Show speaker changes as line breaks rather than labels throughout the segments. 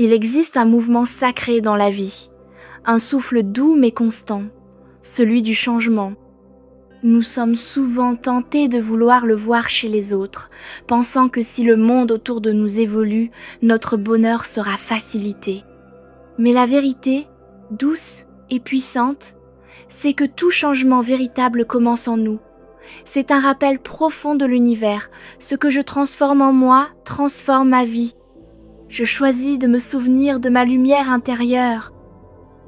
Il existe un mouvement sacré dans la vie, un souffle doux mais constant, celui du changement. Nous sommes souvent tentés de vouloir le voir chez les autres, pensant que si le monde autour de nous évolue, notre bonheur sera facilité. Mais la vérité, douce et puissante, c'est que tout changement véritable commence en nous. C'est un rappel profond de l'univers. Ce que je transforme en moi transforme ma vie. Je choisis de me souvenir de ma lumière intérieure.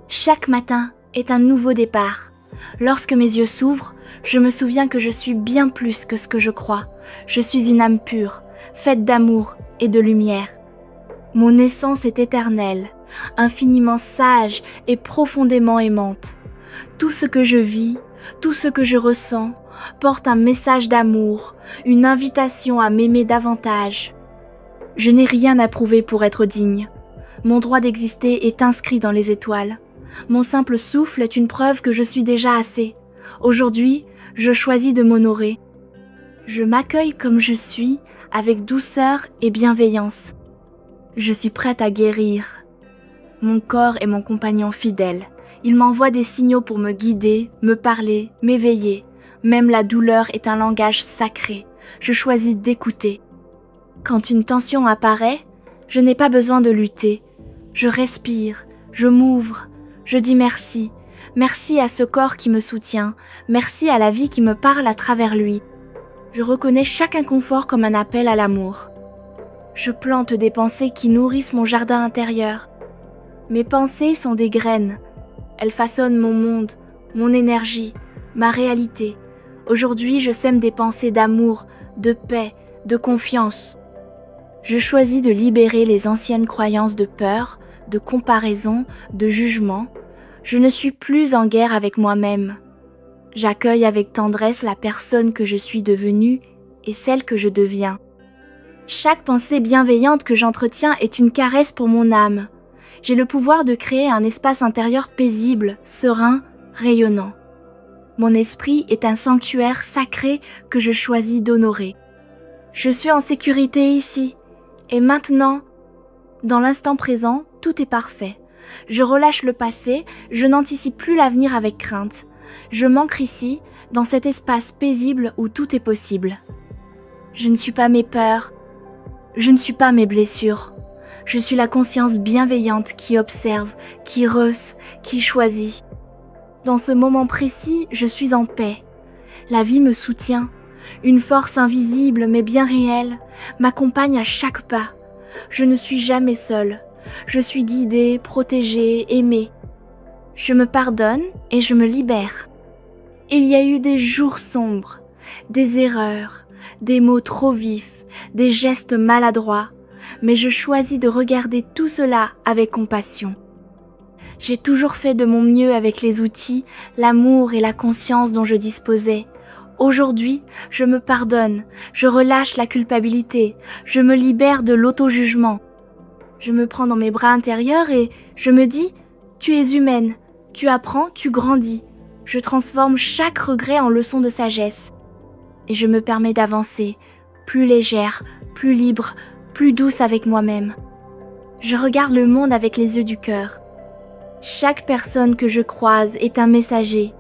Chaque matin est un nouveau départ. Lorsque mes yeux s'ouvrent, je me souviens que je suis bien plus que ce que je crois. Je suis une âme pure, faite d'amour et de lumière. Mon essence est éternelle, infiniment sage et profondément aimante. Tout ce que je vis, tout ce que je ressens, porte un message d'amour, une invitation à m'aimer davantage. Je n'ai rien à prouver pour être digne. Mon droit d'exister est inscrit dans les étoiles. Mon simple souffle est une preuve que je suis déjà assez. Aujourd'hui, je choisis de m'honorer. Je m'accueille comme je suis, avec douceur et bienveillance. Je suis prête à guérir. Mon corps est mon compagnon fidèle. Il m'envoie des signaux pour me guider, me parler, m'éveiller. Même la douleur est un langage sacré. Je choisis d'écouter. Quand une tension apparaît, je n'ai pas besoin de lutter. Je respire, je m'ouvre, je dis merci. Merci à ce corps qui me soutient. Merci à la vie qui me parle à travers lui. Je reconnais chaque inconfort comme un appel à l'amour. Je plante des pensées qui nourrissent mon jardin intérieur. Mes pensées sont des graines. Elles façonnent mon monde, mon énergie, ma réalité. Aujourd'hui, je sème des pensées d'amour, de paix, de confiance. Je choisis de libérer les anciennes croyances de peur, de comparaison, de jugement. Je ne suis plus en guerre avec moi-même. J'accueille avec tendresse la personne que je suis devenue et celle que je deviens. Chaque pensée bienveillante que j'entretiens est une caresse pour mon âme. J'ai le pouvoir de créer un espace intérieur paisible, serein, rayonnant. Mon esprit est un sanctuaire sacré que je choisis d'honorer. Je suis en sécurité ici. Et maintenant, dans l'instant présent, tout est parfait. Je relâche le passé, je n'anticipe plus l'avenir avec crainte. Je m'ancre ici, dans cet espace paisible où tout est possible. Je ne suis pas mes peurs, je ne suis pas mes blessures. Je suis la conscience bienveillante qui observe, qui reçoit, qui choisit. Dans ce moment précis, je suis en paix. La vie me soutient. Une force invisible mais bien réelle m'accompagne à chaque pas. Je ne suis jamais seule. Je suis guidée, protégée, aimée. Je me pardonne et je me libère. Il y a eu des jours sombres, des erreurs, des mots trop vifs, des gestes maladroits, mais je choisis de regarder tout cela avec compassion. J'ai toujours fait de mon mieux avec les outils, l'amour et la conscience dont je disposais. Aujourd'hui, je me pardonne, je relâche la culpabilité, je me libère de l'auto-jugement. Je me prends dans mes bras intérieurs et je me dis « Tu es humaine, tu apprends, tu grandis ». Je transforme chaque regret en leçon de sagesse. Et je me permets d'avancer, plus légère, plus libre, plus douce avec moi-même. Je regarde le monde avec les yeux du cœur. Chaque personne que je croise est un messager.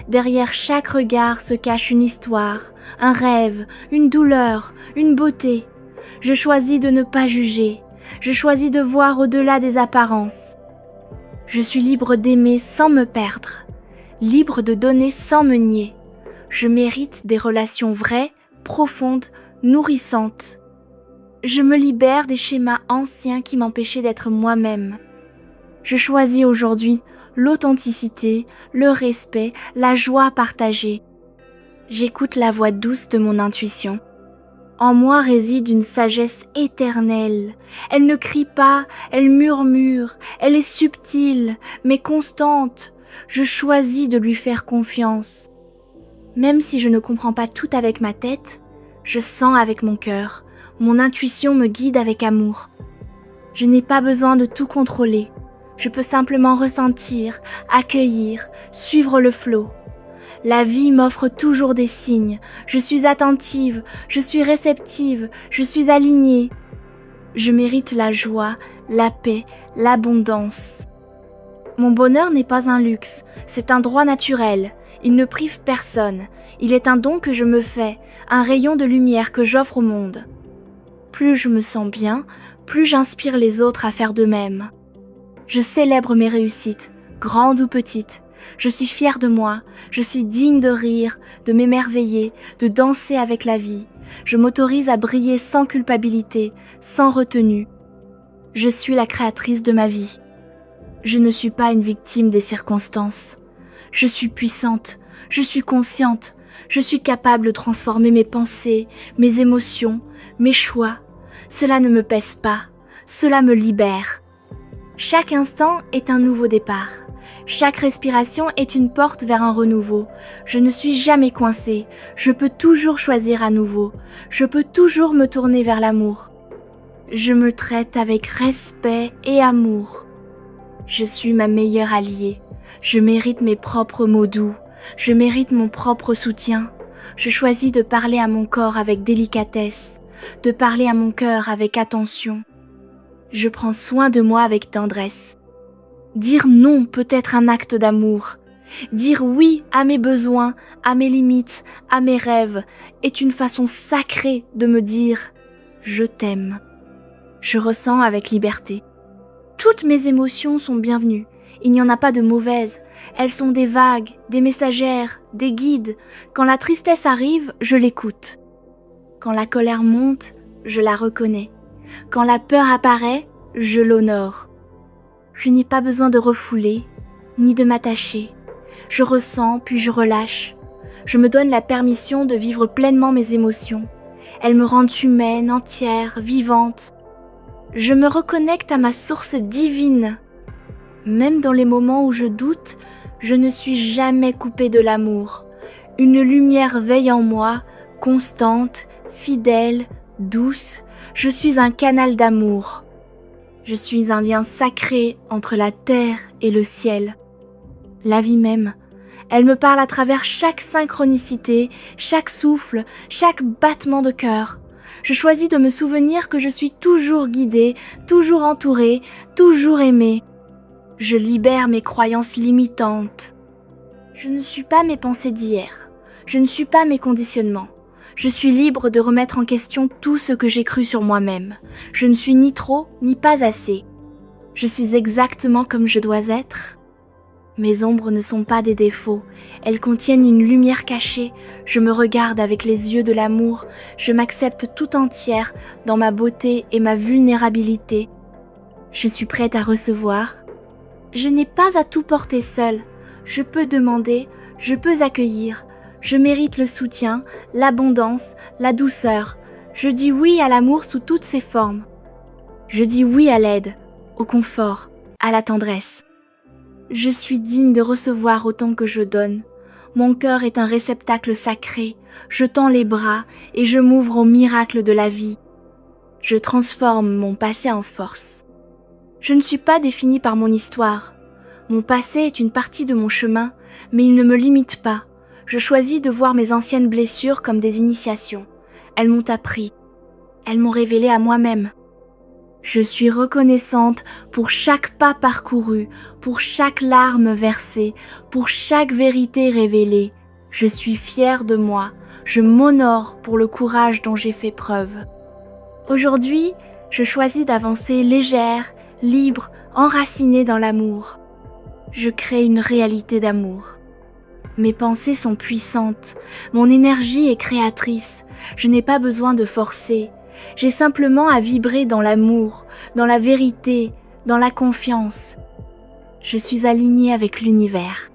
Derrière chaque regard se cache une histoire, un rêve, une douleur, une beauté. Je choisis de ne pas juger. Je choisis de voir au-delà des apparences. Je suis libre d'aimer sans me perdre, libre de donner sans me nier. Je mérite des relations vraies, profondes, nourrissantes. Je me libère des schémas anciens qui m'empêchaient d'être moi-même. Je choisis aujourd'hui l'authenticité, le respect, la joie partagée. J'écoute la voix douce de mon intuition. En moi réside une sagesse éternelle. Elle ne crie pas, elle murmure, elle est subtile, mais constante. Je choisis de lui faire confiance. Même si je ne comprends pas tout avec ma tête, je sens avec mon cœur. Mon intuition me guide avec amour. Je n'ai pas besoin de tout contrôler. Je peux simplement ressentir, accueillir, suivre le flot. La vie m'offre toujours des signes. Je suis attentive, je suis réceptive, je suis alignée. Je mérite la joie, la paix, l'abondance. Mon bonheur n'est pas un luxe, c'est un droit naturel. Il ne prive personne. Il est un don que je me fais, un rayon de lumière que j'offre au monde. Plus je me sens bien, plus j'inspire les autres à faire de même. Je célèbre mes réussites, grandes ou petites. Je suis fière de moi, je suis digne de rire, de m'émerveiller, de danser avec la vie. Je m'autorise à briller sans culpabilité, sans retenue. Je suis la créatrice de ma vie. Je ne suis pas une victime des circonstances. Je suis puissante, je suis consciente, je suis capable de transformer mes pensées, mes émotions, mes choix. Cela ne me pèse pas, cela me libère. Chaque instant est un nouveau départ. Chaque respiration est une porte vers un renouveau. Je ne suis jamais coincée, je peux toujours choisir à nouveau. Je peux toujours me tourner vers l'amour. Je me traite avec respect et amour. Je suis ma meilleure alliée. Je mérite mes propres mots doux. Je mérite mon propre soutien. Je choisis de parler à mon corps avec délicatesse, de parler à mon cœur avec attention. Je prends soin de moi avec tendresse. Dire non peut être un acte d'amour. Dire oui à mes besoins, à mes limites, à mes rêves est une façon sacrée de me dire « je t'aime ». Je ressens avec liberté. Toutes mes émotions sont bienvenues. Il n'y en a pas de mauvaises. Elles sont des vagues, des messagères, des guides. Quand la tristesse arrive, je l'écoute. Quand la colère monte, je la reconnais. Quand la peur apparaît, je l'honore. Je n'ai pas besoin de refouler, ni de m'attacher. Je ressens, puis je relâche. Je me donne la permission de vivre pleinement mes émotions. Elles me rendent humaine, entière, vivante. Je me reconnecte à ma source divine. Même dans les moments où je doute, je ne suis jamais coupée de l'amour. Une lumière veille en moi, constante, fidèle, douce. Je suis un canal d'amour. Je suis un lien sacré entre la terre et le ciel. La vie même, elle me parle à travers chaque synchronicité, chaque souffle, chaque battement de cœur. Je choisis de me souvenir que je suis toujours guidée, toujours entourée, toujours aimée. Je libère mes croyances limitantes. Je ne suis pas mes pensées d'hier. Je ne suis pas mes conditionnements. Je suis libre de remettre en question tout ce que j'ai cru sur moi-même. Je ne suis ni trop, ni pas assez. Je suis exactement comme je dois être. Mes ombres ne sont pas des défauts. Elles contiennent une lumière cachée. Je me regarde avec les yeux de l'amour. Je m'accepte tout entière dans ma beauté et ma vulnérabilité. Je suis prête à recevoir. Je n'ai pas à tout porter seule. Je peux demander, je peux accueillir. Je mérite le soutien, l'abondance, la douceur. Je dis oui à l'amour sous toutes ses formes. Je dis oui à l'aide, au confort, à la tendresse. Je suis digne de recevoir autant que je donne. Mon cœur est un réceptacle sacré. Je tends les bras et je m'ouvre au miracle de la vie. Je transforme mon passé en force. Je ne suis pas définie par mon histoire. Mon passé est une partie de mon chemin, mais il ne me limite pas. Je choisis de voir mes anciennes blessures comme des initiations. Elles m'ont appris. Elles m'ont révélé à moi-même. Je suis reconnaissante pour chaque pas parcouru, pour chaque larme versée, pour chaque vérité révélée. Je suis fière de moi. Je m'honore pour le courage dont j'ai fait preuve. Aujourd'hui, je choisis d'avancer légère, libre, enracinée dans l'amour. Je crée une réalité d'amour. Mes pensées sont puissantes, mon énergie est créatrice, je n'ai pas besoin de forcer. J'ai simplement à vibrer dans l'amour, dans la vérité, dans la confiance. Je suis alignée avec l'univers.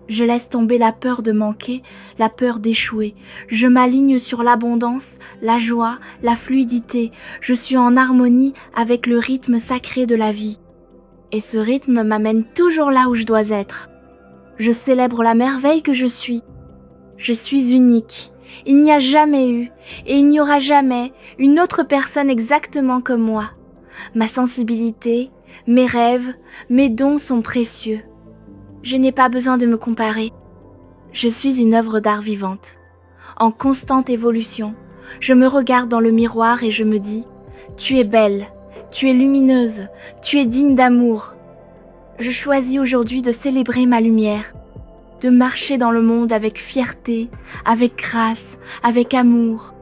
Je laisse tomber la peur de manquer, la peur d'échouer. Je m'aligne sur l'abondance, la joie, la fluidité. Je suis en harmonie avec le rythme sacré de la vie. Et ce rythme m'amène toujours là où je dois être. Je célèbre la merveille que je suis. Je suis unique. Il n'y a jamais eu, et il n'y aura jamais, une autre personne exactement comme moi. Ma sensibilité, mes rêves, mes dons sont précieux. Je n'ai pas besoin de me comparer. Je suis une œuvre d'art vivante, en constante évolution. Je me regarde dans le miroir et je me dis « Tu es belle, Tu es lumineuse, tu es digne d'amour. Je choisis aujourd'hui de célébrer ma lumière, de marcher dans le monde avec fierté, avec grâce, avec amour.